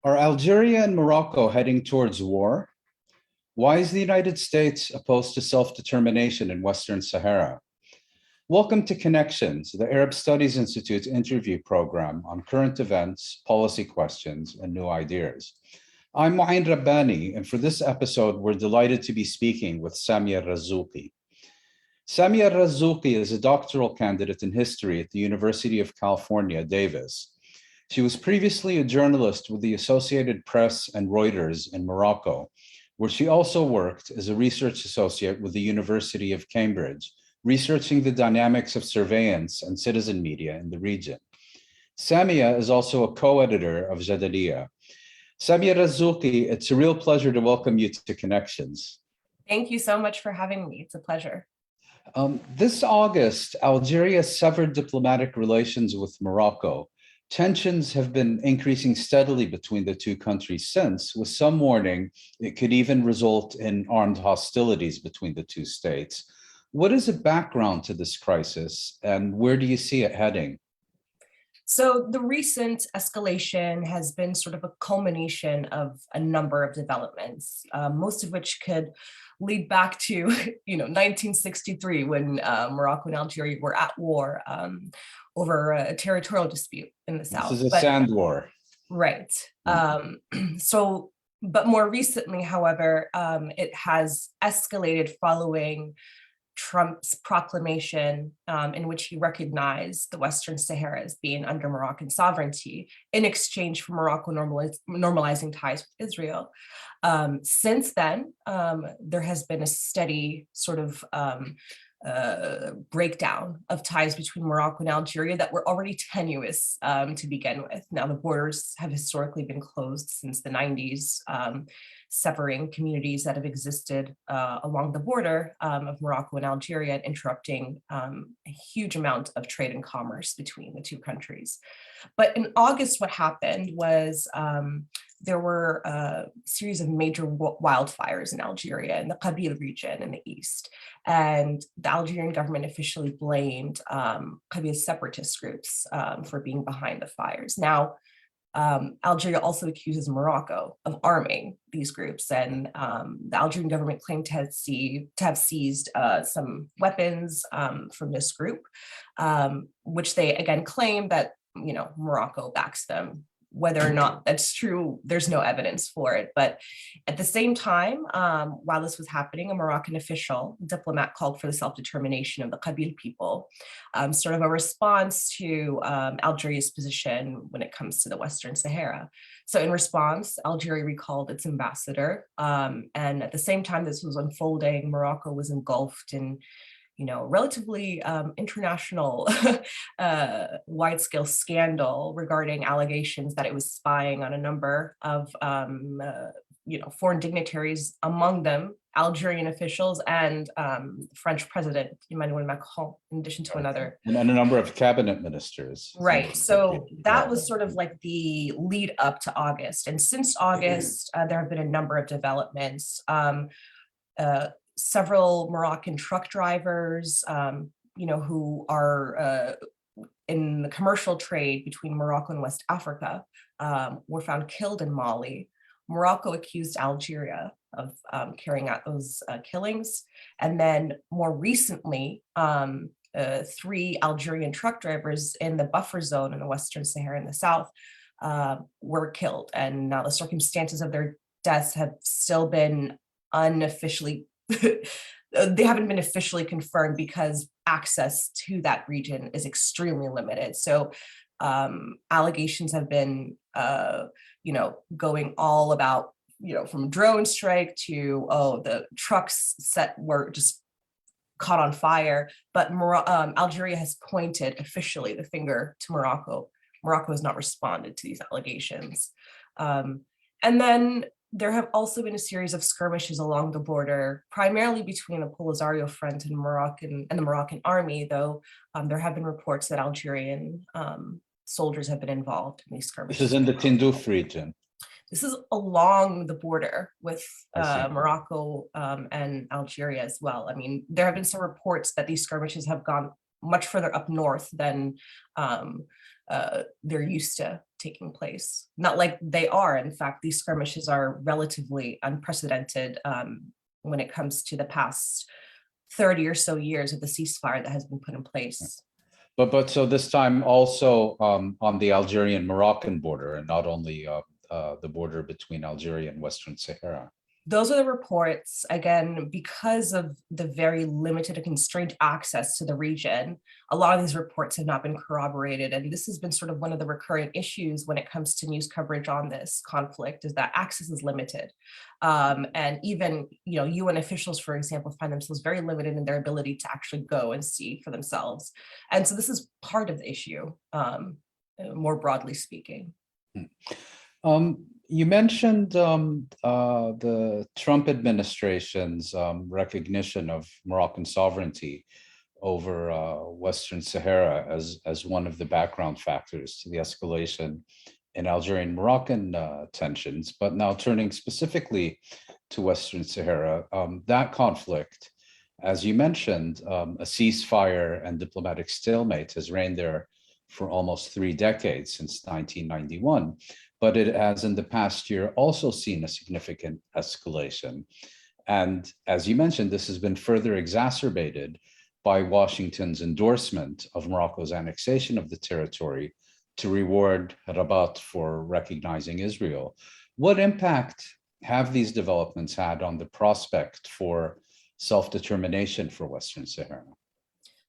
Are Algeria and Morocco heading towards war? Why is the United States opposed to self-determination in Western Sahara? Welcome to Connections, the Arab Studies Institute's interview program on current events, policy questions, and new ideas. I'm Mouin Rabbani, and for this episode, we're delighted to be speaking with Samia Errazzouki. Samia Errazzouki is a doctoral candidate in history at the University of California, Davis. She was previously a journalist with the Associated Press and Reuters in Morocco, where she also worked as a research associate with the University of Cambridge, researching the dynamics of surveillance and citizen media in the region. Samia is also a co-editor of Jadaliyya. Samia Errazzouki, it's a real pleasure to welcome you to Connections. Thank you so much for having me. It's a pleasure. This August, Algeria severed diplomatic relations with Morocco. Tensions have been increasing steadily between the two countries since, with some warning it could even result in armed hostilities between the two states. What is the background to this crisis, and where do you see it heading? So the recent escalation has been sort of a culmination of a number of developments, most of which could lead back to 1963, when Morocco and Algeria were at war over a territorial dispute in the south. This is a sand war. Right. But more recently, however, it has escalated following Trump's proclamation in which he recognized the Western Sahara as being under Moroccan sovereignty in exchange for Morocco normalizing ties with Israel. Since then, there has been a steady sort of breakdown of ties between Morocco and Algeria that were already tenuous to begin with. Now, the borders have historically been closed since the 90s, severing communities that have existed along the border of Morocco and Algeria, and interrupting a huge amount of trade and commerce between the two countries. But in August, what happened was there were a series of major wildfires in Algeria, in the Kabylie region in the east. And the Algerian government officially blamed Kabylie separatist groups for being behind the fires. Now, Algeria also accuses Morocco of arming these groups, and the Algerian government claimed to have seized some weapons from this group, which they again claim that Morocco backs them. Whether or not that's true, there's no evidence for it. But at the same time, while this was happening, a Moroccan diplomat called for the self-determination of the Kabylie people, sort of a response to Algeria's position when it comes to the Western Sahara. So in response, Algeria recalled its ambassador. And at the same time this was unfolding, Morocco was engulfed in relatively international wide-scale scandal regarding allegations that it was spying on a number of foreign dignitaries, among them Algerian officials and French President Emmanuel Macron, in addition to another. And a number of cabinet ministers. Right. So that was sort of like the lead up to August. And since August, there have been a number of developments. Several Moroccan truck drivers, who are in the commercial trade between Morocco and West Africa, were found killed in Mali. Morocco accused Algeria of carrying out those killings. And then more recently, 3 Algerian truck drivers in the buffer zone in the Western Sahara in the south were killed. And now the circumstances of their deaths have still been unofficially they haven't been officially confirmed because access to that region is extremely limited. So allegations have been, going all about, from drone strike to, the trucks were just caught on fire. But Algeria has pointed officially the finger to Morocco. Morocco has not responded to these allegations. And then there have also been a series of skirmishes along the border, primarily between the Polisario Front and the Moroccan army, though there have been reports that Algerian soldiers have been involved in these skirmishes. This is in the Tindouf region. This is along the border with Morocco and Algeria as well. I mean, there have been some reports that these skirmishes have gone much further up north than they're used to taking place. Not like they are. In fact, these skirmishes are relatively unprecedented when it comes to the past 30 or so years of the ceasefire that has been put in place. But so this time also on the Algerian-Moroccan border, and not only the border between Algeria and Western Sahara. Those are the reports, again, because of the very limited and constrained access to the region. A lot of these reports have not been corroborated. And this has been sort of one of the recurring issues when it comes to news coverage on this conflict, is that access is limited. And even, UN officials, for example, find themselves very limited in their ability to actually go and see for themselves. And so this is part of the issue, more broadly speaking. You mentioned the Trump administration's recognition of Moroccan sovereignty over Western Sahara as one of the background factors to the escalation in Algerian-Moroccan tensions. But now turning specifically to Western Sahara, that conflict, as you mentioned, a ceasefire and diplomatic stalemate has reigned there for almost 3 decades, since 1991. But it has in the past year also seen a significant escalation. And as you mentioned, this has been further exacerbated by Washington's endorsement of Morocco's annexation of the territory to reward Rabat for recognizing Israel. What impact have these developments had on the prospect for self-determination for Western Sahara?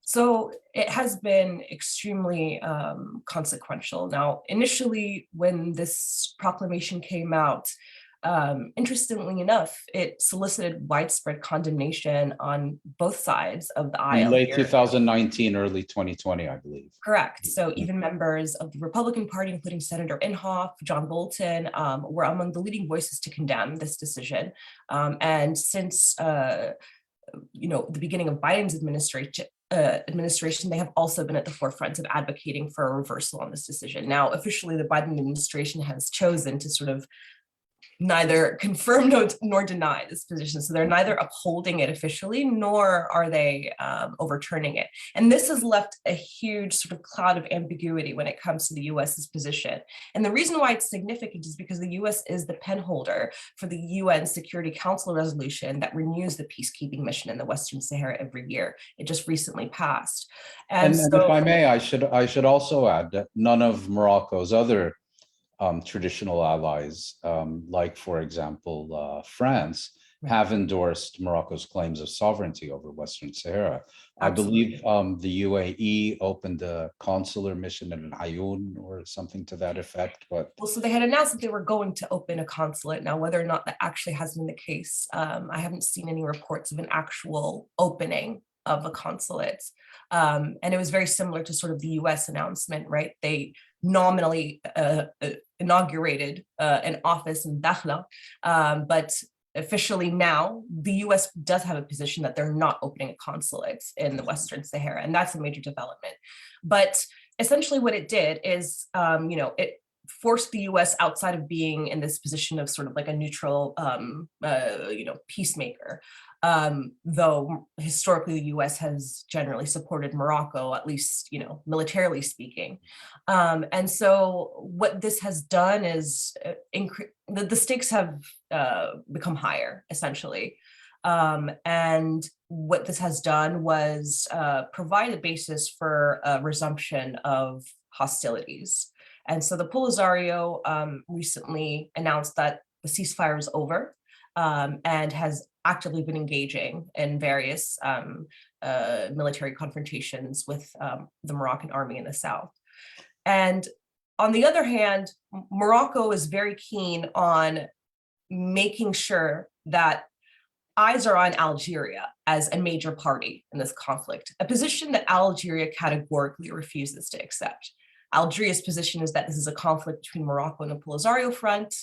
So it has been extremely consequential. Now, initially, when this proclamation came out, interestingly enough, it solicited widespread condemnation on both sides of the aisle. In late 2019, early 2020, I believe. Correct. So even members of the Republican Party, including Senator Inhofe, John Bolton, were among the leading voices to condemn this decision. And since the beginning of Biden's administration, they have also been at the forefront of advocating for a reversal on this decision. Now, officially, the Biden administration has chosen to sort of neither confirm nor deny this position. So they're neither upholding it officially, nor are they overturning it. And this has left a huge sort of cloud of ambiguity when it comes to the US's position. And the reason why it's significant is because the US is the pen holder for the UN Security Council resolution that renews the peacekeeping mission in the Western Sahara every year. It just recently passed. And so, if I may, I should also add that none of Morocco's other traditional allies, like, for example, France, have endorsed Morocco's claims of sovereignty over Western Sahara. Absolutely. I believe the UAE opened a consular mission in Ayoun or something to that effect. But well, so they had announced that they were going to open a consulate. Now, whether or not that actually has been the case, I haven't seen any reports of an actual opening of a consulate. And it was very similar to sort of the US announcement, right? They nominally inaugurated an office in Dakhla, but officially now the US does have a position that they're not opening a consulate in the Western Sahara, and that's a major development. But essentially what it did is, it forced the US outside of being in this position of sort of like a neutral, peacemaker. Though historically the US has generally supported Morocco, at least, militarily speaking. And so what this has done is the stakes have become higher, essentially. And what this has done was provide a basis for a resumption of hostilities. And so the Polisario recently announced that the ceasefire is over, and has actively been engaging in various military confrontations with the Moroccan army in the south. And on the other hand, Morocco is very keen on making sure that eyes are on Algeria as a major party in this conflict, a position that Algeria categorically refuses to accept. Algeria's position is that this is a conflict between Morocco and the Polisario front.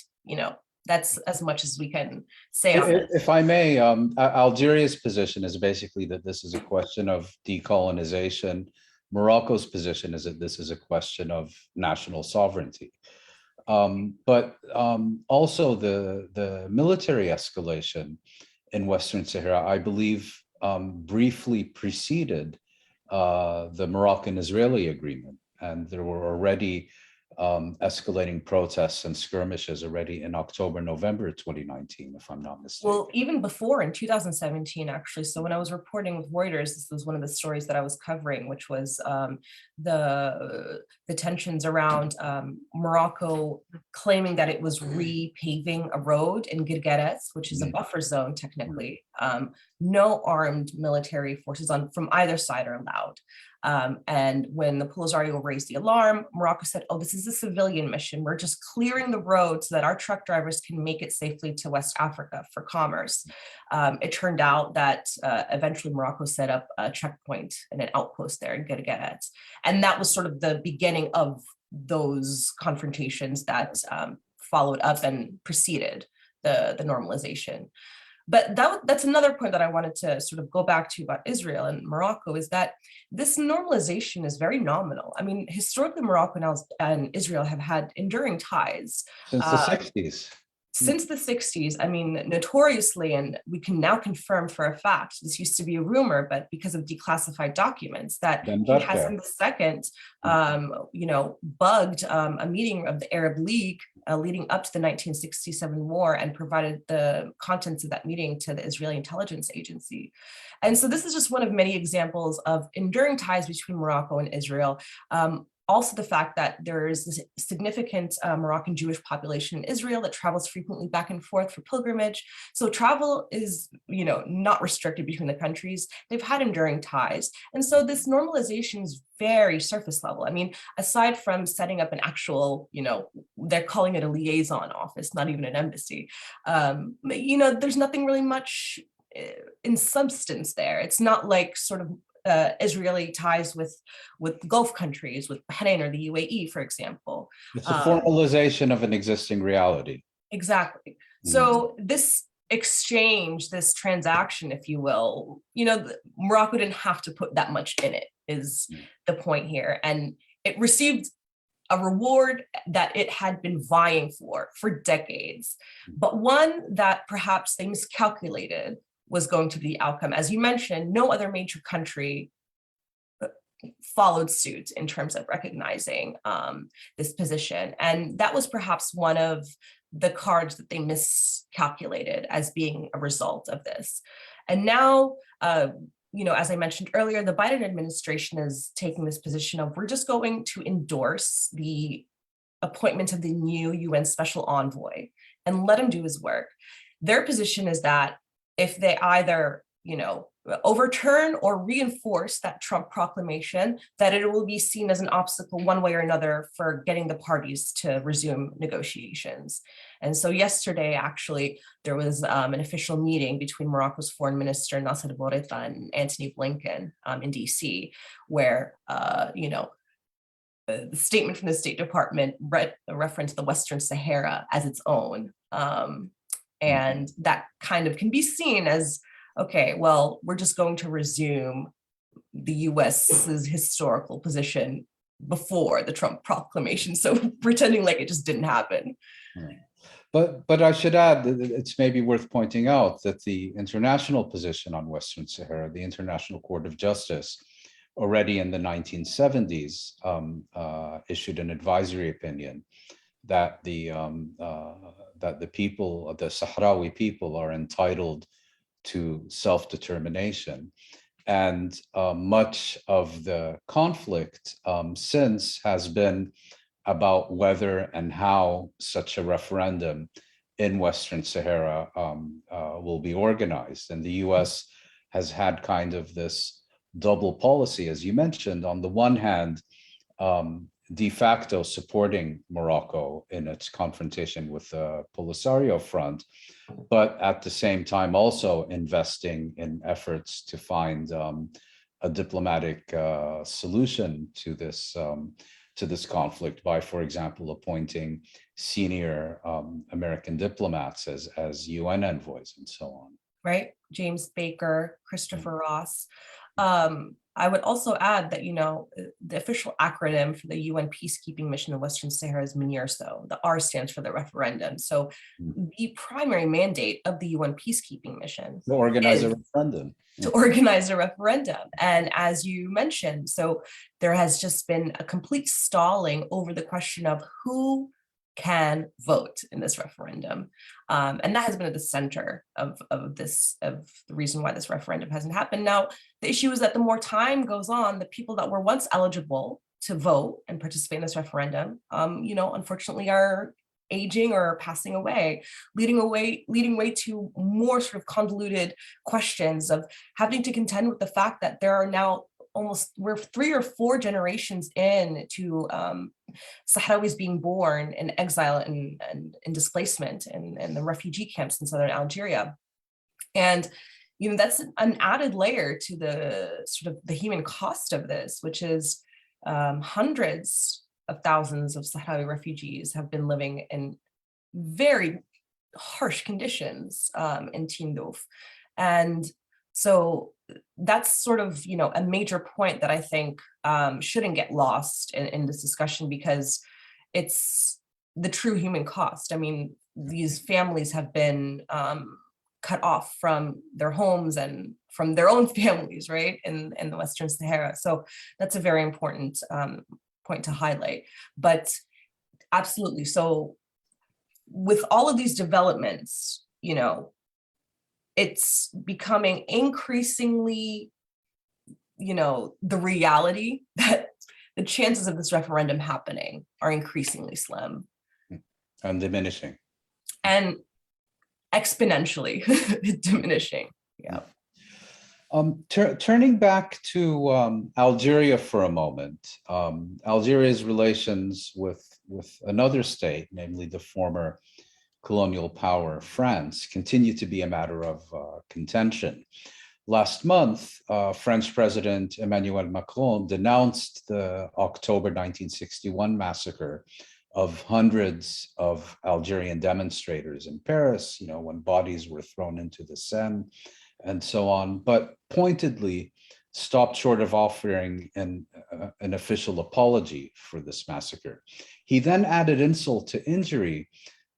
That's as much as we can say on this. If I may, Algeria's position is basically that this is a question of decolonization. Morocco's position is that this is a question of national sovereignty. But also the military escalation in Western Sahara, I believe, briefly preceded the Moroccan-Israeli agreement. and there were already escalating protests and skirmishes already in October, November 2019, if I'm not mistaken. Well, even before in 2017, actually. So when I was reporting with Reuters, this was one of the stories that I was covering, which was the tensions around Morocco claiming that it was repaving a road in Guergueres, which is a buffer zone technically. No armed military forces from either side are allowed. And when the Polisario raised the alarm, Morocco said, oh, this is a civilian mission. We're just clearing the road so that our truck drivers can make it safely to West Africa for commerce. It turned out that eventually Morocco set up a checkpoint and an outpost there in Guergueres. And that was sort of the beginning of those confrontations that followed up and preceded the normalization. But that's another point that I wanted to sort of go back to about Israel and Morocco, is that this normalization is very nominal. I mean, historically, Morocco and Israel have had enduring ties. Since the 60s. Since the 60s, I mean, notoriously, and we can now confirm for a fact, this used to be a rumor, but because of declassified documents, that Hassan II, bugged a meeting of the Arab League leading up to the 1967 war and provided the contents of that meeting to the Israeli intelligence agency. And so this is just one of many examples of enduring ties between Morocco and Israel. Also, the fact that there is this significant Moroccan Jewish population in Israel that travels frequently back and forth for pilgrimage. So travel is, not restricted between the countries. They've had enduring ties. And so this normalization is very surface level. I mean, aside from setting up an actual, they're calling it a liaison office, not even an embassy. There's nothing really much in substance there. It's not like sort of Israeli ties with Gulf countries, with Bahrain or the UAE, for example. It's a formalization of an existing reality. Exactly. So this exchange, this transaction, if you will, Morocco didn't have to put that much in it, is the point here. And it received a reward that it had been vying for decades, but one that perhaps they miscalculated was going to be the outcome. As you mentioned, no other major country followed suit in terms of recognizing this position. And that was perhaps one of the cards that they miscalculated as being a result of this. And now, as I mentioned earlier, the Biden administration is taking this position of, we're just going to endorse the appointment of the new UN special envoy and let him do his work. Their position is that if they either, overturn or reinforce that Trump proclamation, that it will be seen as an obstacle one way or another for getting the parties to resume negotiations. And so yesterday, actually, there was an official meeting between Morocco's foreign minister, Nasser Bourita, and Antony Blinken in DC, where, the statement from the State Department referenced the Western Sahara as its own. And that kind of can be seen as, okay, well, we're just going to resume the US's historical position before the Trump proclamation. So pretending like it just didn't happen. But I should add that it's maybe worth pointing out that the international position on Western Sahara, the International Court of Justice, already in the 1970s issued an advisory opinion that the people, the Sahrawi people, are entitled to self-determination. And much of the conflict since has been about whether and how such a referendum in Western Sahara will be organized. And the US has had kind of this double policy, as you mentioned. On the one hand, de facto supporting Morocco in its confrontation with the Polisario Front, but at the same time also investing in efforts to find a diplomatic solution to this conflict by, for example, appointing senior American diplomats as UN envoys and so on. Right. James Baker, Christopher Ross. I would also add that, the official acronym for the UN peacekeeping mission in Western Sahara is MINURSO. The R stands for the referendum. So the primary mandate of the UN peacekeeping mission to organize a referendum. To organize a referendum. And as you mentioned, so there has just been a complete stalling over the question of who can vote in this referendum. And that has been at the center of the reason why this referendum hasn't happened. Now, the issue is that the more time goes on, the people that were once eligible to vote and participate in this referendum, unfortunately are aging or passing away, leading way to more sort of convoluted questions of having to contend with the fact that there are now we're 3 or 4 generations in to Sahrawis being born in exile and in displacement in the refugee camps in southern Algeria. And that's an added layer to the sort of the human cost of this, which is hundreds of thousands of Sahrawi refugees have been living in very harsh conditions in Tindouf. And so that's sort of, a major point that I think shouldn't get lost in this discussion, because it's the true human cost. I mean, these families have been cut off from their homes and from their own families, right, in the Western Sahara. So that's a very important point to highlight. But absolutely, so with all of these developments, it's becoming increasingly, the reality that the chances of this referendum happening are increasingly slim. And diminishing. And exponentially diminishing, yeah. Turning back to Algeria for a moment, Algeria's relations with another state, namely the former colonial power, France, continue to be a matter of contention. Last month, French President Emmanuel Macron denounced the October 1961 massacre of hundreds of Algerian demonstrators in Paris, when bodies were thrown into the Seine and so on, but pointedly stopped short of offering an official apology for this massacre. He then added insult to injury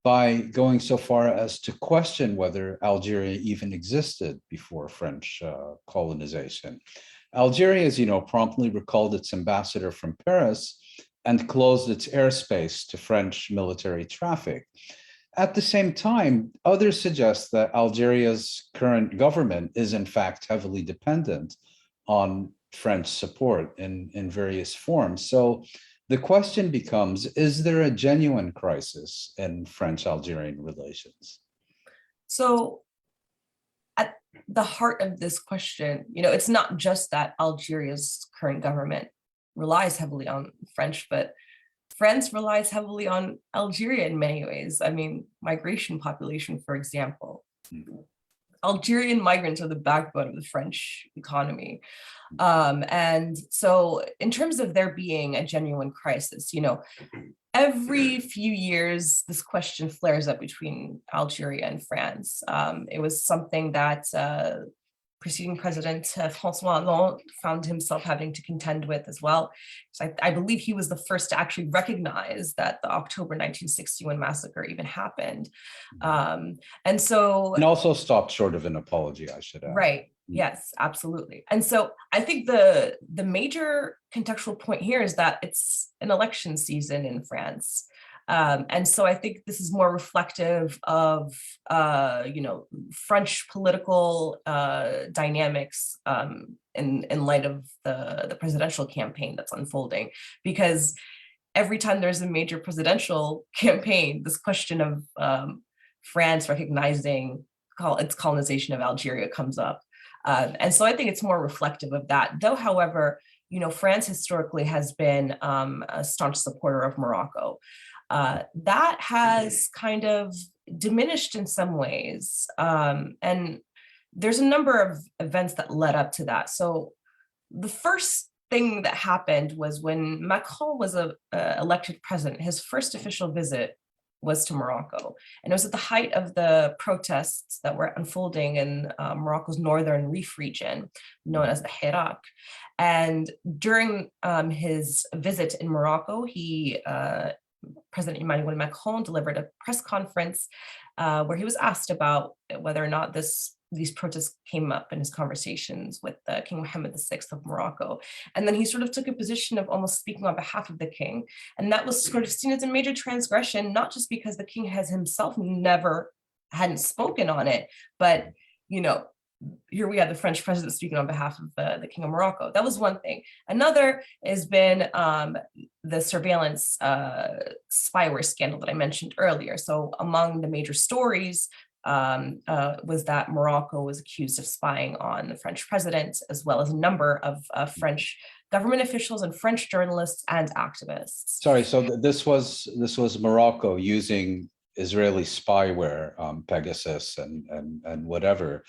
by going so far as to question whether Algeria even existed before French colonization. Algeria, as you know, promptly recalled its ambassador from Paris and closed its airspace to French military traffic. At the same time, others suggest that Algeria's current government is in fact heavily dependent on French support in various forms. So the question becomes, is there a genuine crisis in French-Algerian relations? So at the heart of this question, it's not just that Algeria's current government relies heavily on French, but France relies heavily on Algeria in many ways. I mean, migration population, for example. Algerian migrants are the backbone of the French economy. And so in terms of there being a genuine crisis, every few years, this question flares up between Algeria and France. It was something that preceding President François Hollande found himself having to contend with as well. So I believe he was the first to actually recognize that the October 1961 massacre even happened. And also stopped short of an apology, I should add. Right. Yes, absolutely. And so I think the major contextual point here is that it's an election season in France. And so I think this is more reflective of, French political dynamics in light of the presidential campaign that's unfolding. Because every time there's a major presidential campaign, this question of France recognizing its colonization of Algeria comes up. And so I think it's more reflective of that. Though, however, France historically has been a staunch supporter of Morocco. That has kind of diminished in some ways. And there's a number of events that led up to that. So the first thing that happened was when Macron was elected president, his first official visit was to Morocco. And it was at the height of the protests that were unfolding in Morocco's northern Rif region, known as the Hirak. And during his visit in Morocco, President Emmanuel Macron delivered a press conference where he was asked about whether or not these protests came up in his conversations with King Mohammed VI of Morocco. And then he sort of took a position of almost speaking on behalf of the king. And that was sort of seen as a major transgression, not just because the king has himself hadn't spoken on it, but, here we have the French president speaking on behalf of the King of Morocco. That was one thing. Another has been the surveillance spyware scandal that I mentioned earlier. So among the major stories was that Morocco was accused of spying on the French president, as well as a number of French government officials and French journalists and activists. Sorry, so this was Morocco using Israeli spyware, Pegasus and whatever,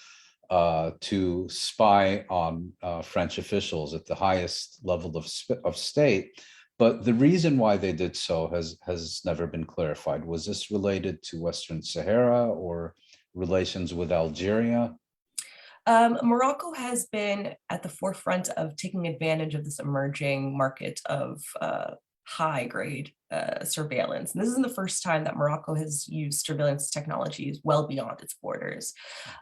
to spy on French officials at the highest level of state. But the reason why they did so has never been clarified. Was this related to Western Sahara or relations with Algeria? Morocco has been at the forefront of taking advantage of this emerging market of high-grade surveillance. And this isn't the first time that Morocco has used surveillance technologies well beyond its borders.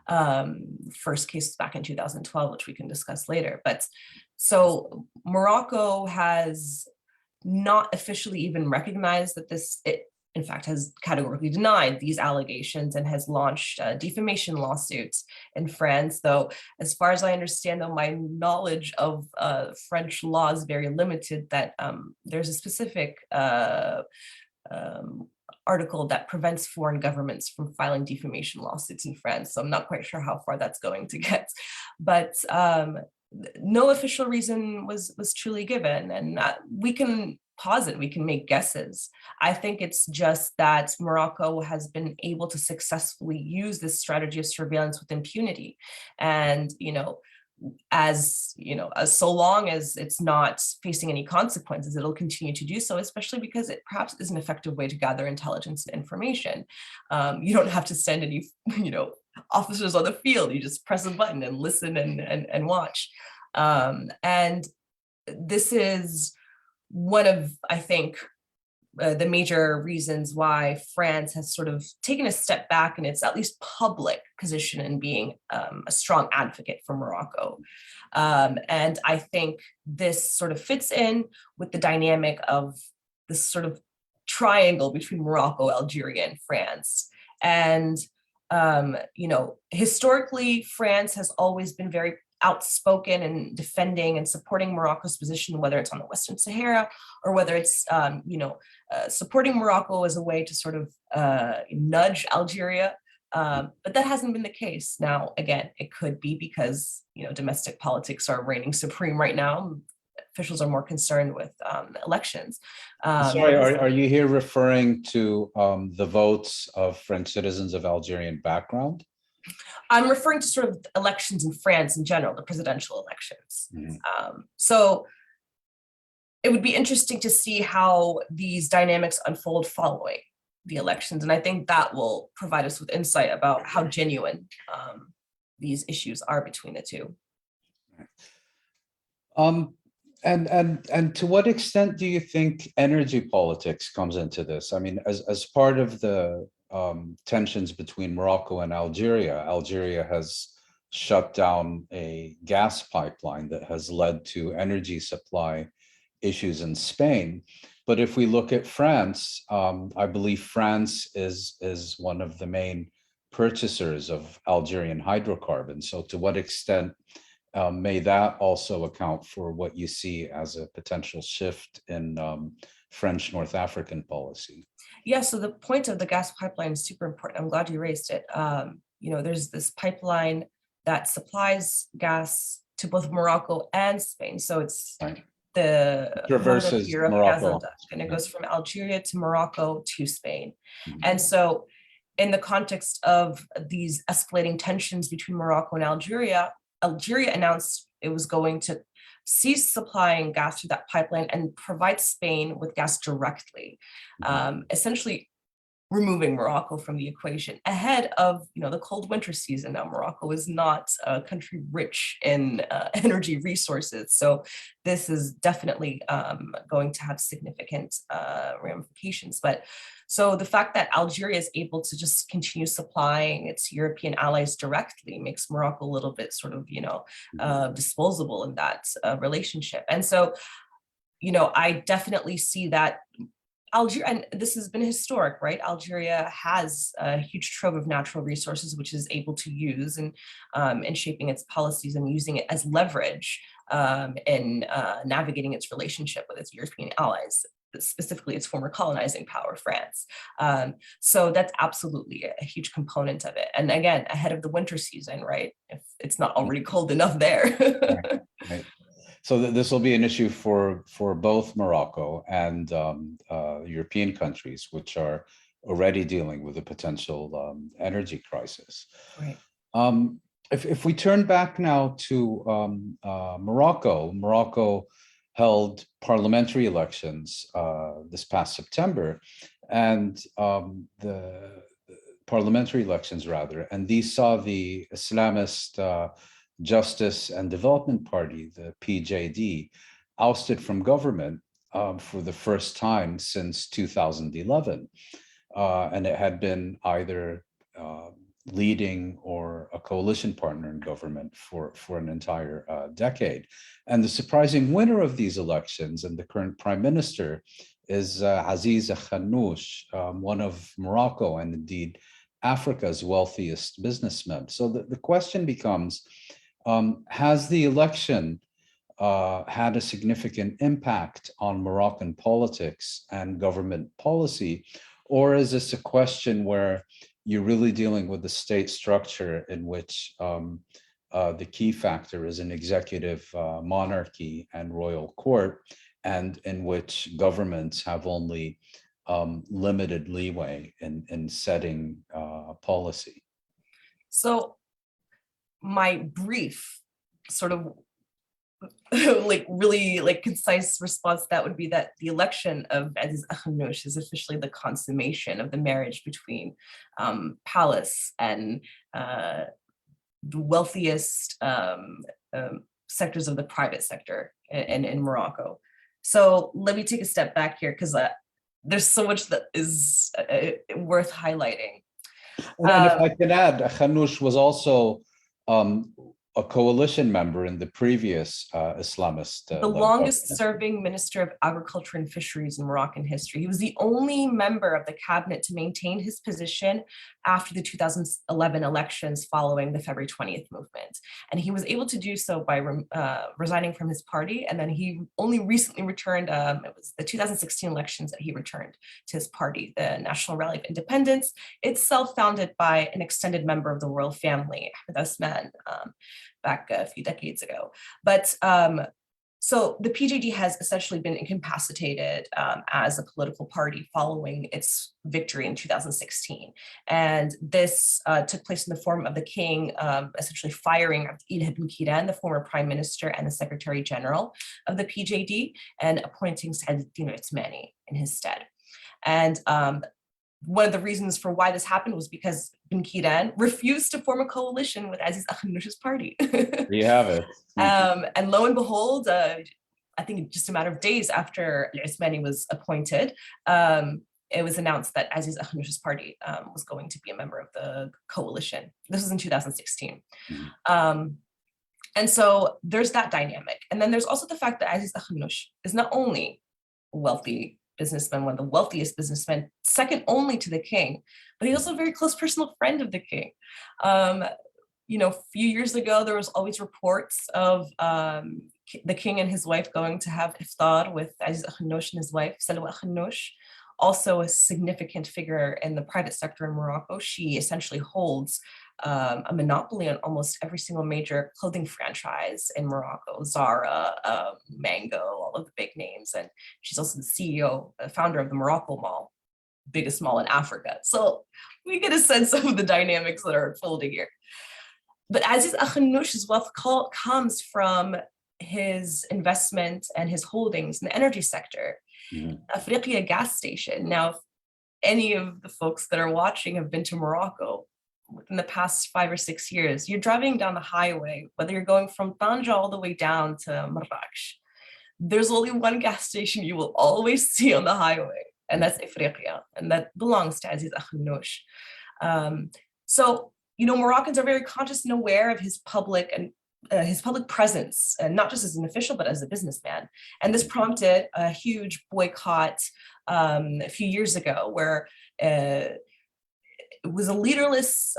First case was back in 2012, which we can discuss later. But so Morocco has not officially even recognized that it in fact has categorically denied these allegations and has launched defamation lawsuits in France. Though, as far as I understand, though, my knowledge of French law is very limited, that there's a specific article that prevents foreign governments from filing defamation lawsuits in France. So I'm not quite sure how far that's going to get. But no official reason was truly given, and we can posit, we can make guesses. I think it's just that Morocco has been able to successfully use this strategy of surveillance with impunity. And, as so long as it's not facing any consequences, it'll continue to do so, especially because it perhaps is an effective way to gather intelligence and information. You don't have to send any, officers on the field. You just press a button and listen and watch. And this is one of, I think, the major reasons why France has sort of taken a step back in its at least public position in being a strong advocate for Morocco. And I think this sort of fits in with the dynamic of this sort of triangle between Morocco, Algeria, and France. And, historically, France has always been very outspoken in defending and supporting Morocco's position, whether it's on the Western Sahara or whether it's, supporting Morocco as a way to sort of nudge Algeria. But that hasn't been the case. Now, again, it could be because, domestic politics are reigning supreme right now. Officials are more concerned with elections. Sorry, are you here referring to the votes of French citizens of Algerian background? I'm referring to sort of elections in France in general, the presidential elections. Mm-hmm. So it would be interesting to see how these dynamics unfold following the elections. And I think that will provide us with insight about how genuine these issues are between the two. And to what extent do you think energy politics comes into this? I mean, as part of the tensions between Morocco and Algeria, Algeria has shut down a gas pipeline that has led to energy supply issues in Spain. But if we look at France, I believe France is one of the main purchasers of Algerian hydrocarbons. So to what extent may that also account for what you see as a potential shift in French North African policy? Yeah, so the point of the gas pipeline is super important. I'm glad you raised it. There's this pipeline that supplies gas to both Morocco and Spain. So it's right. The traverses Europe, Morocco, and it goes from Algeria to Morocco to Spain. Mm-hmm. And so in the context of these escalating tensions between Morocco and Algeria announced it was going to cease supplying gas through that pipeline and provide Spain with gas directly, essentially removing Morocco from the equation ahead of the cold winter season. Now, Morocco is not a country rich in energy resources, so this is definitely going to have significant ramifications. But so the fact that Algeria is able to just continue supplying its European allies directly makes Morocco a little bit sort of disposable in that relationship. And so I definitely see that Algeria, and this has been historic, right? Algeria has a huge trove of natural resources, which is able to use in shaping its policies and using it as leverage in navigating its relationship with its European allies, specifically its former colonizing power, France. So that's absolutely a huge component of it. And again, ahead of the winter season, right? If it's not already cold enough there. Right. So this will be an issue for both Morocco and European countries, which are already dealing with a potential energy crisis. Right. If we turn back now to Morocco held parliamentary elections this past September, and the parliamentary elections rather, and these saw the Islamist Justice and Development Party, the PJD, ousted from government for the first time since 2011. And it had been either leading or a coalition partner in government for an entire decade. And the surprising winner of these elections and the current prime minister is Aziz Khanouch, one of Morocco and indeed Africa's wealthiest businessmen. So the question becomes, has the election had a significant impact on Moroccan politics and government policy, or is this a question where you're really dealing with the state structure in which the key factor is an executive monarchy and royal court, and in which governments have only limited leeway in setting policy? So my brief sort of really concise response to that would be that the election of Aziz Khanouch is officially the consummation of the marriage between palace and the wealthiest sectors of the private sector in Morocco. So let me take a step back here, because there's so much that is worth highlighting. And if I can add, Khanouch was also a coalition member in the previous Islamist. The longest serving Minister of Agriculture and Fisheries in Moroccan history. He was the only member of the cabinet to maintain his position after the 2011 elections following the February 20th movement. And he was able to do so by resigning from his party. And then he only recently returned, it was the 2016 elections that he returned to his party, the National Rally of Independence, itself founded by an extended member of the royal family, Ahmed Osman, back a few decades ago. But so the PJD has essentially been incapacitated as a political party following its victory in 2016. And this took place in the form of the king essentially firing Abd Ben Kiran, the former prime minister and the secretary general of the PJD, and appointing Saadetdine Othmani in his stead. And one of the reasons for why this happened was because Ben Kiran refused to form a coalition with Aziz Khanouch's party. There you have it. And lo and behold, I think just a matter of days after Othmani was appointed, it was announced that Aziz Khanouch's party was going to be a member of the coalition. This was in 2016. And so there's that dynamic. And then there's also the fact that Aziz Khanouch is not only a wealthy businessman, one of the wealthiest businessmen, second only to the king, but he's also a very close personal friend of the king. A few years ago, there was always reports of the king and his wife going to have iftar with Aziz Khanouch and his wife, Salwa Khanouch, also a significant figure in the private sector in Morocco. She essentially holds a monopoly on almost every single major clothing franchise in Morocco, Zara, Mango, all of the big names. And she's also the CEO, founder of the Morocco Mall, biggest mall in Africa. So we get a sense of the dynamics that are unfolding here. But Aziz Khanouch's wealth comes from his investment and his holdings in the energy sector. Afriqiya gas station. Now, any of the folks that are watching have been to Morocco within the past 5 or 6 years, you're driving down the highway, whether you're going from Tanja all the way down to Marrakech, there's only one gas station you will always see on the highway, and that's Ifriqiya, and that belongs to Aziz Akhnouch. So, Moroccans are very conscious and aware of his public presence, and not just as an official, but as a businessman. And this prompted a huge boycott a few years ago, where it was a leaderless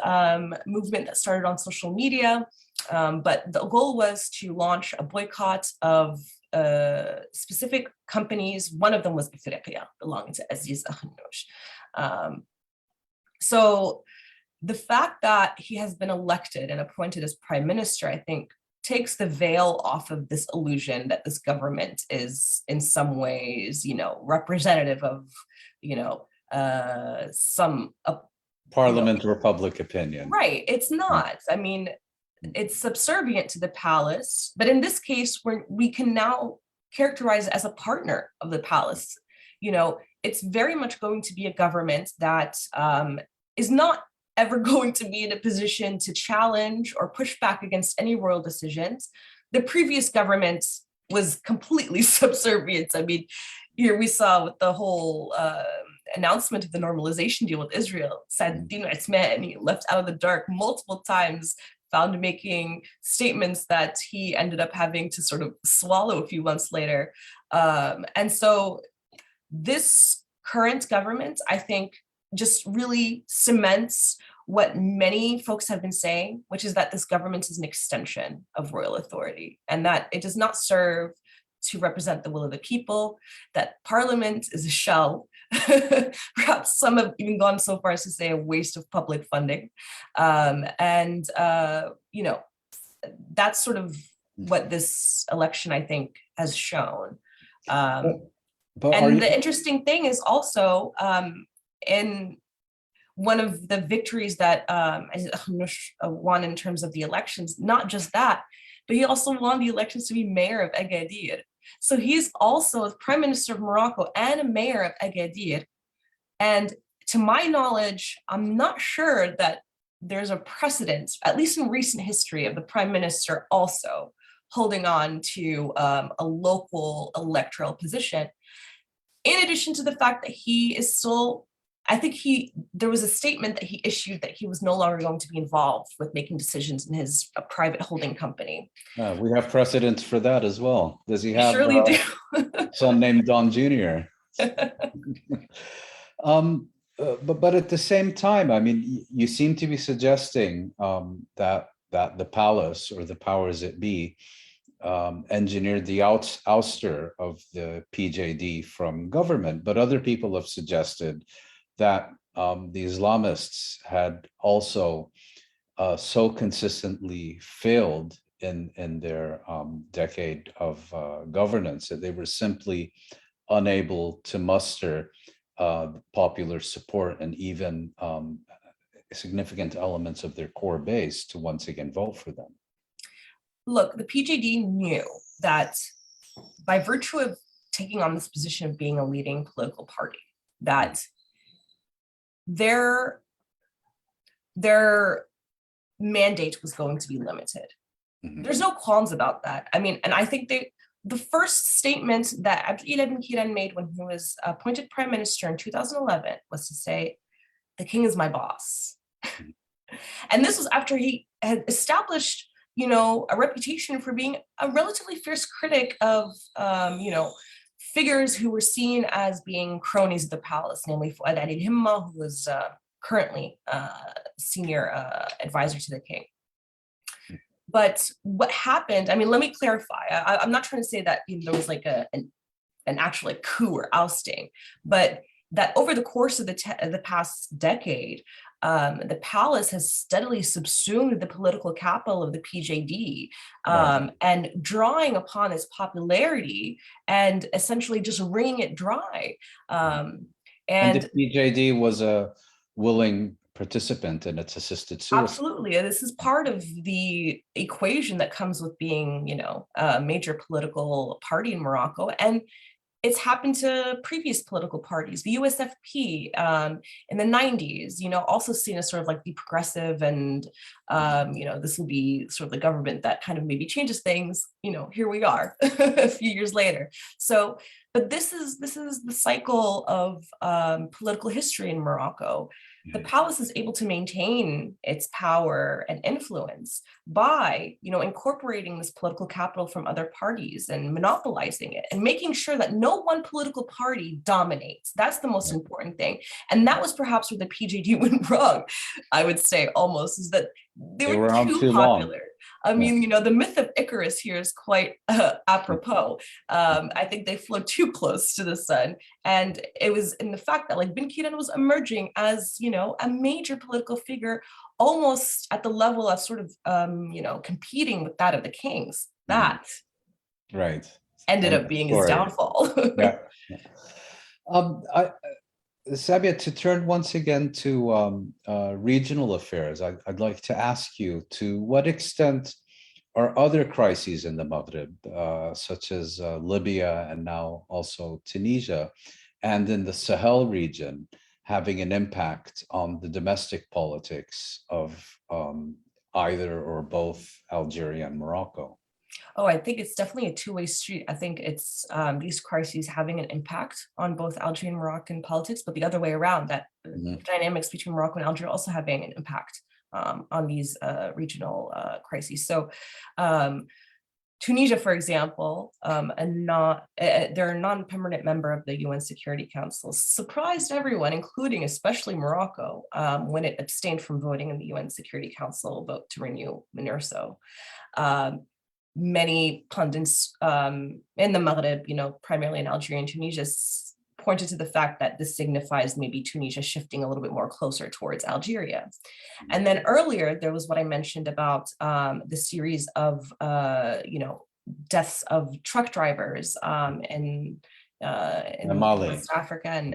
movement that started on social media, but the goal was to launch a boycott of specific companies. One of them was Ifriqiya, belonging to Aziz Akhnouch. So the fact that he has been elected and appointed as prime minister, I think, takes the veil off of this illusion that this government is in some ways, representative of, some Parliament or public opinion. Right. It's not. I mean, it's subservient to the palace, but in this case, we can now characterize it as a partner of the palace. It's very much going to be a government that is not ever going to be in a position to challenge or push back against any royal decisions. The previous government was completely subservient. I mean, here we saw with the whole announcement of the normalization deal with Israel, Saddin Othmani left out of the dark multiple times, found making statements that he ended up having to sort of swallow a few months later. And so this current government, I think, just really cements what many folks have been saying, which is that this government is an extension of royal authority, and that it does not serve to represent the will of the people, that parliament is a shell. Perhaps some have even gone so far as to say a waste of public funding. That's sort of what this election, I think, has shown. And the interesting thing is also, in one of the victories that Aziz Akhnouch won in terms of the elections, not just that, but he also won the elections to be mayor of Agadir. So he's also a prime minister of Morocco and a mayor of Agadir. And to my knowledge, I'm not sure that there's a precedent, at least in recent history, of the prime minister also holding on to a local electoral position. In addition to the fact that he is still, I think there was a statement that he issued that he was no longer going to be involved with making decisions in his private holding company. We have precedents for that as well. Does he have surely do. Son named Don Jr.? But at the same time, I mean, you seem to be suggesting that the palace or the powers that be engineered the ouster of the PJD from government, but other people have suggested that the Islamists had also so consistently failed in their decade of governance that they were simply unable to muster popular support and even significant elements of their core base to once again vote for them. Look, the PJD knew that by virtue of taking on this position of being a leading political party, that their mandate was going to be limited. Mm-hmm. There's no qualms about that. I mean, and I think the first statement that Abdullah bin Kiran made when he was appointed prime minister in 2011 was to say, "The king is my boss." And this was after he had established, a reputation for being a relatively fierce critic of, figures who were seen as being cronies of the palace, namely Fouad Ali Himma, who was currently senior advisor to the king. But what happened, I mean, let me clarify. I'm not trying to say that there was like an actual coup or ousting, but that over the course of the past decade, the palace has steadily subsumed the political capital of the PJD, and drawing upon its popularity and essentially just wringing it dry. And the PJD was a willing participant in its assisted suicide. Absolutely. This is part of the equation that comes with being, a major political party in Morocco. And it's happened to previous political parties. The USFP in the 90s, also seen as sort of like the progressive and, this will be sort of the government that kind of maybe changes things. Here we are a few years later. So, but this is the cycle of political history in Morocco. The palace is able to maintain its power and influence by, incorporating this political capital from other parties and monopolizing it and making sure that no one political party dominates. That's the most important thing. And that was perhaps where the PJD went wrong, I would say almost, is that they were too popular. I mean, the myth of Icarus here is quite apropos. I think they flew too close to the sun. And it was in the fact that Ben Kiran was emerging as, a major political figure, almost at the level of sort of, competing with that of the kings. That ended up being his downfall. Samia, to turn once again to regional affairs, I'd like to ask you, to what extent are other crises in the Maghreb, such as Libya and now also Tunisia, and in the Sahel region, having an impact on the domestic politics of either or both Algeria and Morocco? Oh, I think it's definitely a two-way street. I think it's these crises having an impact on both Algerian and Moroccan politics, but the other way around, that the dynamics between Morocco and Algeria also having an impact on these regional crises. So Tunisia, for example, they're a non-permanent member of the UN Security Council, surprised everyone, including especially Morocco, when it abstained from voting in the UN Security Council vote to renew MINURSO. Many pundits in the Maghreb, primarily in Algeria and Tunisia, pointed to the fact that this signifies maybe Tunisia shifting a little bit more closer towards Algeria. And then earlier, there was what I mentioned about the series of, deaths of truck drivers in Mali, West Africa and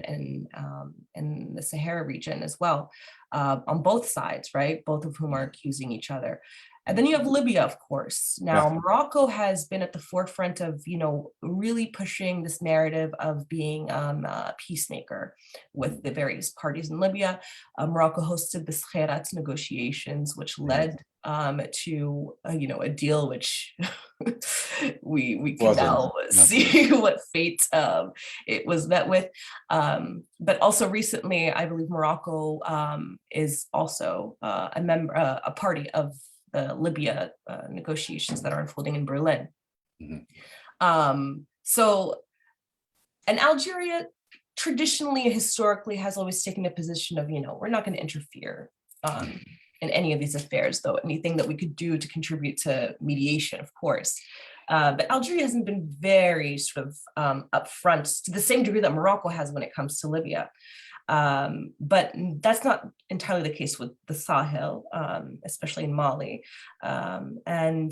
in the Sahara region as well, on both sides, right? Both of whom are accusing each other. And then you have Libya, of course. Now, Morocco has been at the forefront of, really pushing this narrative of being a peacemaker with the various parties in Libya. Morocco hosted the Khairat negotiations, which led to, a deal which we can now see what fate it was met with. But also recently, I believe Morocco is also a party of the Libya negotiations that are unfolding in Berlin. So, and Algeria traditionally and historically has always taken a position of, we're not going to interfere in any of these affairs, though anything that we could do to contribute to mediation, of course. But Algeria hasn't been very sort of upfront to the same degree that Morocco has when it comes to Libya. But that's not entirely the case with the Sahel, especially in Mali. And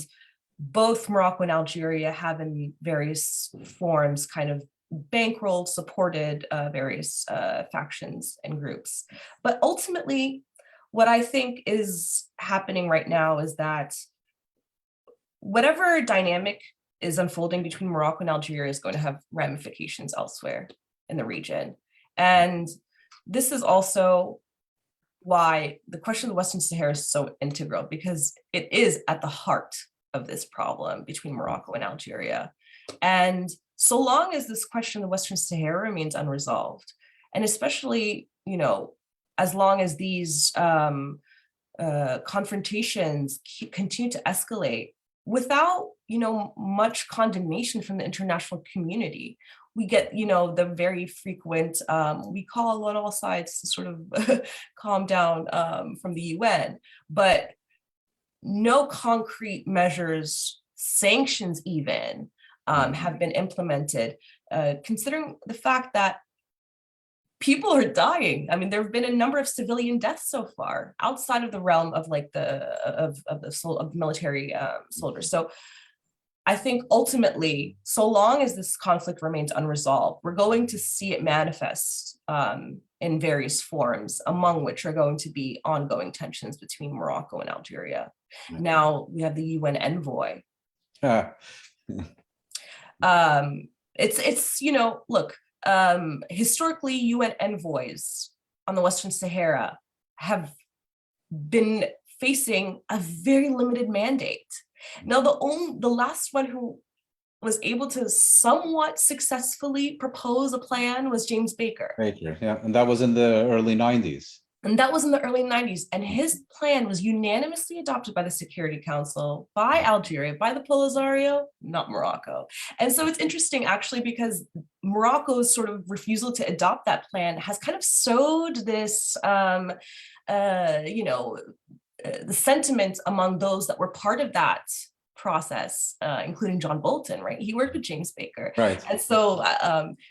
both Morocco and Algeria have in various forms kind of bankrolled, supported various factions and groups. But ultimately, what I think is happening right now is that whatever dynamic is unfolding between Morocco and Algeria is going to have ramifications elsewhere in the region. And this is also why the question of the Western Sahara is so integral, because it is at the heart of this problem between Morocco and Algeria. And so long as this question of the Western Sahara remains unresolved, and especially, as long as these confrontations continue to escalate without, much condemnation from the international community, we get, the very frequent, we call on all sides to sort of calm down from the UN, but no concrete measures, sanctions even, have been implemented, considering the fact that people are dying. I mean, there have been a number of civilian deaths so far outside of the realm of the military soldiers. So I think ultimately, so long as this conflict remains unresolved, we're going to see it manifest in various forms, among which are going to be ongoing tensions between Morocco and Algeria. Now we have the UN envoy. It's look, historically, UN envoys on the Western Sahara have been facing a very limited mandate. Now, the last one who was able to somewhat successfully propose a plan was James Baker. Baker, yeah, and that was in the early 90s. And that was in the early 90s. And his plan was unanimously adopted by the Security Council, by Algeria, by the Polisario, not Morocco. And so it's interesting, actually, because Morocco's sort of refusal to adopt that plan has kind of sowed this, the sentiment among those that were part of that process, including John Bolton, right? He worked with James Baker. Right. And so,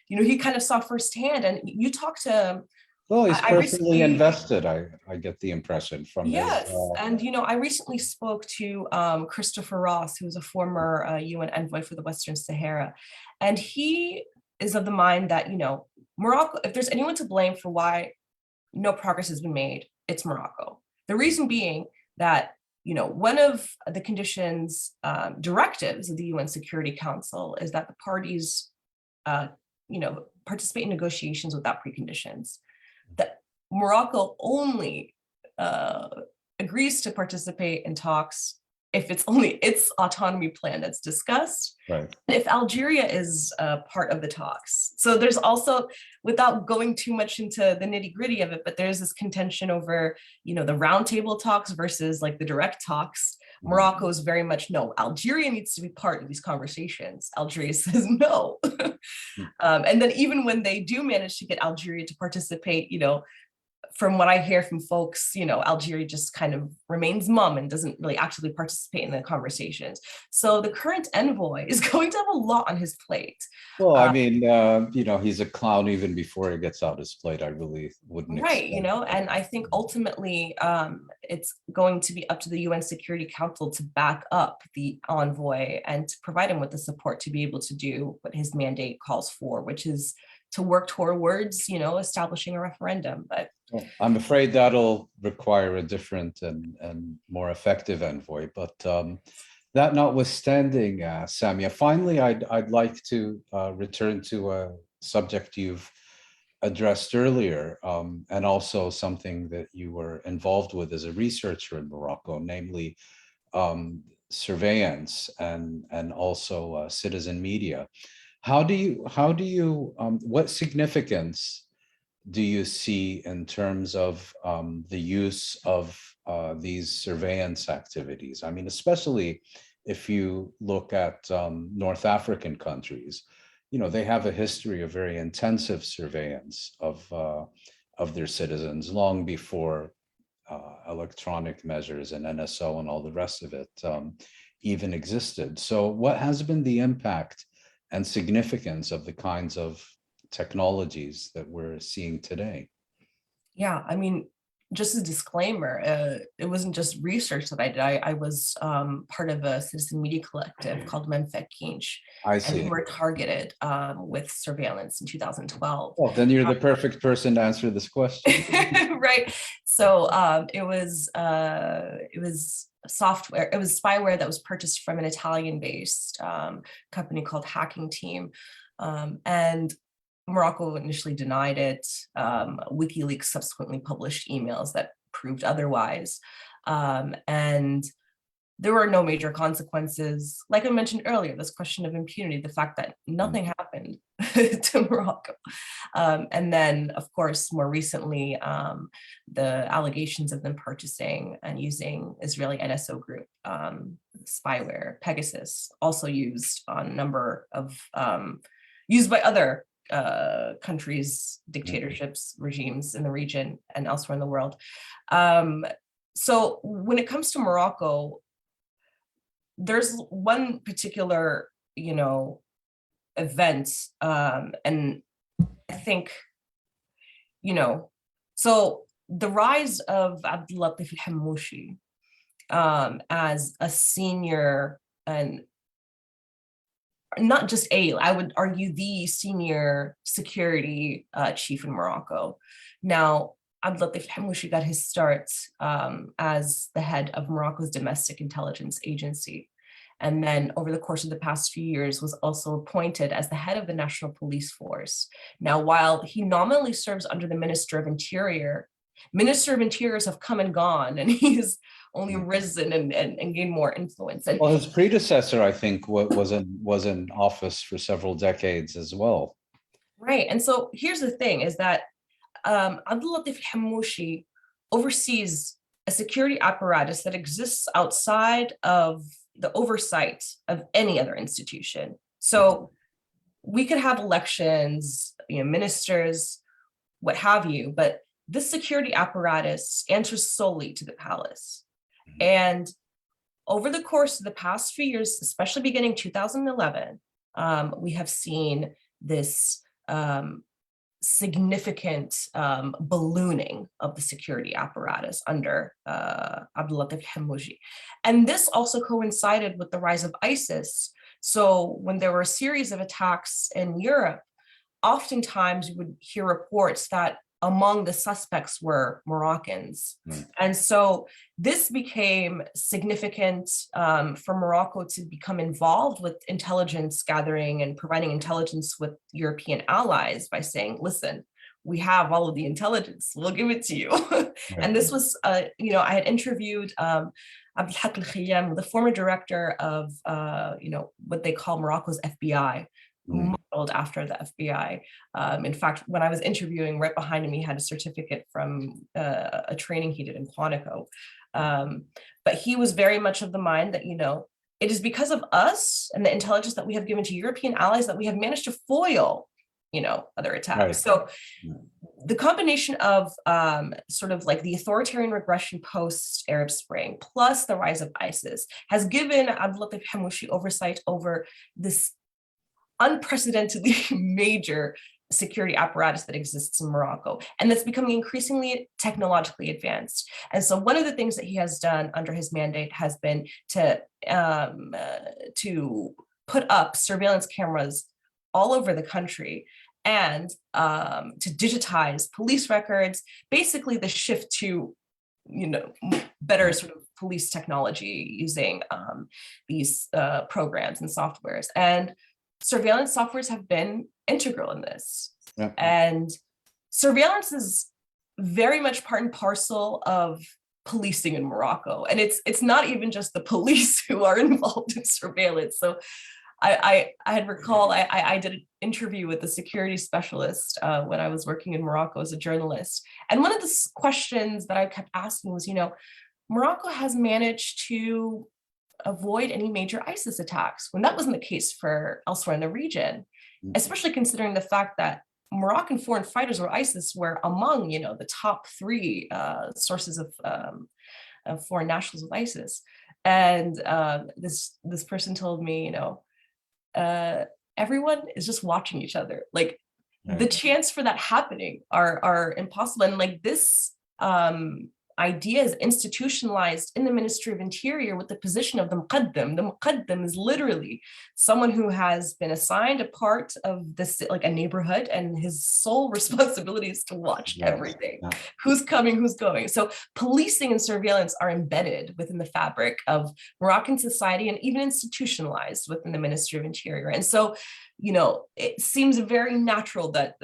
he kind of saw firsthand, and you talk to, Well, he's I personally recently, invested, I get the impression from yes, his... and I recently spoke to Christopher Ross, who's a former UN envoy for the Western Sahara, and he is of the mind that, Morocco, if there's anyone to blame for why no progress has been made, it's Morocco. The reason being that, one of the conditions, directives of the UN Security Council is that the parties, participate in negotiations without preconditions. That Morocco only agrees to participate in talks if it's only its autonomy plan that's discussed, Right. if Algeria is part of the talks. So there's also, without going too much into the nitty gritty of it, but there's this contention over, the roundtable talks versus like the direct talks. Morocco is very much, no, Algeria needs to be part of these conversations. Algeria says no. And then even when they do manage to get Algeria to participate, from what I hear from folks, Algeria just kind of remains mum and doesn't really actively participate in the conversations. So the current envoy is going to have a lot on his plate. Well, I mean, he's a clown even before he gets out his plate. I really wouldn't Right, expect and I think ultimately it's going to be up to the UN Security Council to back up the envoy and to provide him with the support to be able to do what his mandate calls for, which is to work towards, establishing a referendum. But Well, I'm afraid that'll require a different and more effective envoy. But that notwithstanding, Samia, finally, I'd like to return to a subject you've addressed earlier, and also something that you were involved with as a researcher in Morocco, namely surveillance and also citizen media. What significance do you see in terms of the use of these surveillance activities? I mean, especially if you look at North African countries, they have a history of very intensive surveillance of their citizens long before electronic measures and NSO and all the rest of it even existed. So what has been the impact and significance of the kinds of technologies that we're seeing today? Yeah, I mean, just a disclaimer, it wasn't just research that I did. I was part of a citizen media collective called Memfekinch. I And see. we were targeted with surveillance in 2012. Well, then you're the perfect person to answer this question. Right. So it was software, it was spyware that was purchased from an Italian-based company called Hacking Team. And Morocco initially denied it. WikiLeaks subsequently published emails that proved otherwise. And there were no major consequences. Like I mentioned earlier, this question of impunity, the fact that nothing happened to Morocco. And then, of course, more recently, the allegations of them purchasing and using Israeli NSO group spyware, Pegasus, also used on a number of, used by other countries, dictatorships, regimes in the region and elsewhere in the world. So when it comes to Morocco, there's one particular, event, and I think, so the rise of Abdelatif al-Hammouchi as a senior, and not just I would argue the senior security chief in Morocco. Now, Abdelatif al-Hammouchi got his start as the head of Morocco's domestic intelligence agency. and then over the course of the past few years was also appointed as the head of the National Police Force. Now, while he nominally serves under the Minister of Interior, Minister of Interiors have come and gone, and he's only risen and gained more influence. And well, his predecessor, I think, was in office for several decades as well. right. And so here's the thing: is that Abdulatif Hamouchi oversees a security apparatus that exists outside of the oversight of any other institution. So we could have elections, ministers, what have you, but this security apparatus answers solely to the palace. And over the course of the past few years, especially beginning 2011, we have seen this significant ballooning of the security apparatus under Abdulatif Hamouchi. And this also coincided with the rise of ISIS. So when there were a series of attacks in Europe, oftentimes you would hear reports that among the suspects were Moroccans. And so this became significant for Morocco to become involved with intelligence gathering and providing intelligence with European allies by saying, listen, we have all of the intelligence, we'll give it to you. And this was, I had interviewed Abdelhak Al-Khayyam, the former director of, what they call Morocco's FBI, modeled after the FBI. In fact, when I was interviewing, right behind him, he had a certificate from a training he did in Quantico. But he was very much of the mind that, it is because of us and the intelligence that we have given to European allies that we have managed to foil, other attacks. Right. So the combination of sort of like the authoritarian regression post-Arab Spring, plus the rise of ISIS, has given Abdulatif Hamouchi oversight over this unprecedentedly major security apparatus that exists in Morocco, and that's becoming increasingly technologically advanced. And so one of the things that he has done under his mandate has been to put up surveillance cameras all over the country and to digitize police records, basically the shift to, better sort of police technology using these programs and softwares. And surveillance softwares have been integral in this. Yeah. And surveillance is very much part and parcel of policing in Morocco. And it's not even just the police who are involved in surveillance. So I had recall, I did an interview with a security specialist when I was working in Morocco as a journalist. And one of the questions that I kept asking was, Morocco has managed to avoid any major ISIS attacks, when that wasn't the case for elsewhere in the region, especially considering the fact that Moroccan foreign fighters or ISIS were among, the top 3 sources of foreign nationals of ISIS. And this person told me, everyone is just watching each other. Like the chance for that happening are impossible. And like this idea is institutionalized in the Ministry of Interior with the position of the Muqaddam. The Muqaddam is literally someone who has been assigned a part of this, like a neighborhood, and his sole responsibility is to watch everything. Who's coming, who's going. So policing and surveillance are embedded within the fabric of Moroccan society and even institutionalized within the Ministry of Interior. And so, it seems very natural that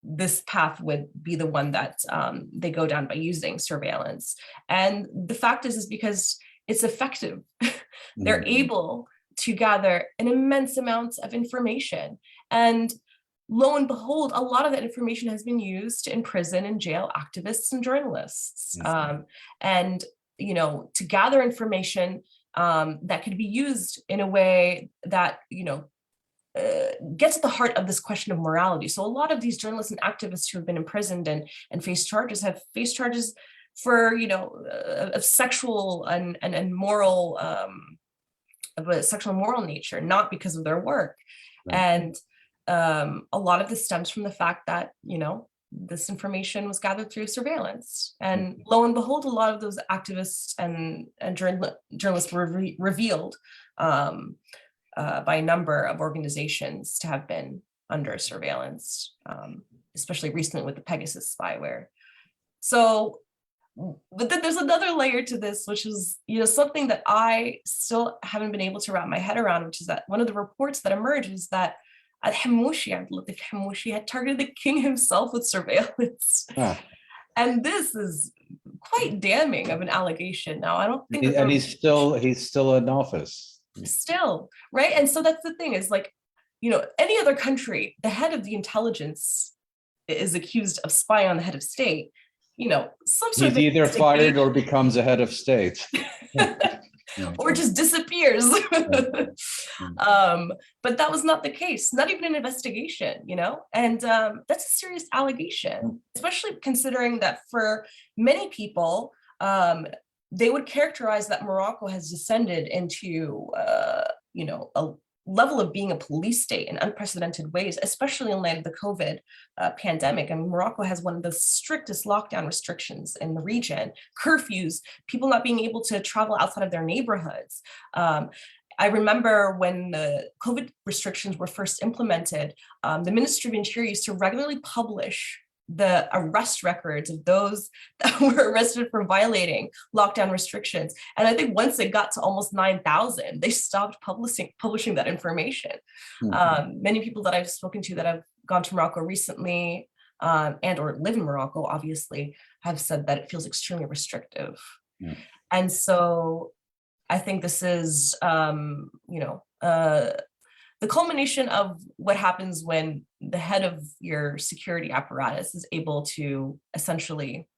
this path would be the one that they go down by using surveillance. And the fact is because it's effective. They're able to gather an immense amount of information. And lo and behold, a lot of that information has been used to imprison and jail activists and journalists. And, to gather information that could be used in a way that, gets at the heart of this question of morality. So a lot of these journalists and activists who have been imprisoned and faced charges have faced charges for, of sexual and moral, of a sexual and moral nature, not because of their work. And a lot of this stems from the fact that, this information was gathered through surveillance. And lo and behold, a lot of those activists and journalists were revealed by a number of organizations to have been under surveillance, especially recently with the Pegasus spyware. So But then there's another layer to this, which is, something that I still haven't been able to wrap my head around, which is that one of the reports that emerged was that Al-Hamoushi, Abdulatif Hamoushi, had targeted the king himself with surveillance. Ah. And this is quite damning of an allegation. Now, I don't think that and he's still in office. Still, right? And so that's the thing is like, any other country, the head of the intelligence is accused of spying on the head of state. Some sort He's either fired or becomes a head of state. or just disappears. But that was not the case, not even an investigation, and that's a serious allegation, especially considering that for many people, they would characterize that Morocco has descended into, a level of being a police state in unprecedented ways, especially in light of the COVID pandemic. I mean, Morocco has one of the strictest lockdown restrictions in the region, curfews, people not being able to travel outside of their neighborhoods. I remember when the COVID restrictions were first implemented, the Ministry of Interior used to regularly publish the arrest records of those that were arrested for violating lockdown restrictions. And I think once it got to almost 9,000, they stopped publishing that information. Many people that I've spoken to that have gone to Morocco recently and or live in Morocco, obviously, have said that it feels extremely restrictive. And so I think this is, the culmination of what happens when the head of your security apparatus is able to essentially,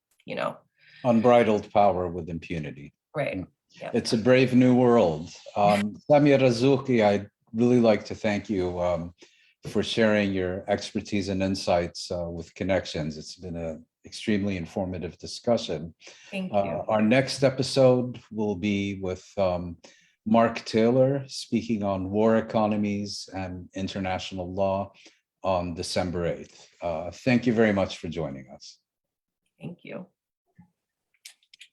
unbridled power with impunity. Right. Yeah. It's a brave new world. Samia Errazzouki, I'd really like to thank you for sharing your expertise and insights with Connections. It's been an extremely informative discussion. Thank you. Our next episode will be with Mark Taylor, speaking on war economies and international law on December 8th. Thank you very much for joining us. Thank you.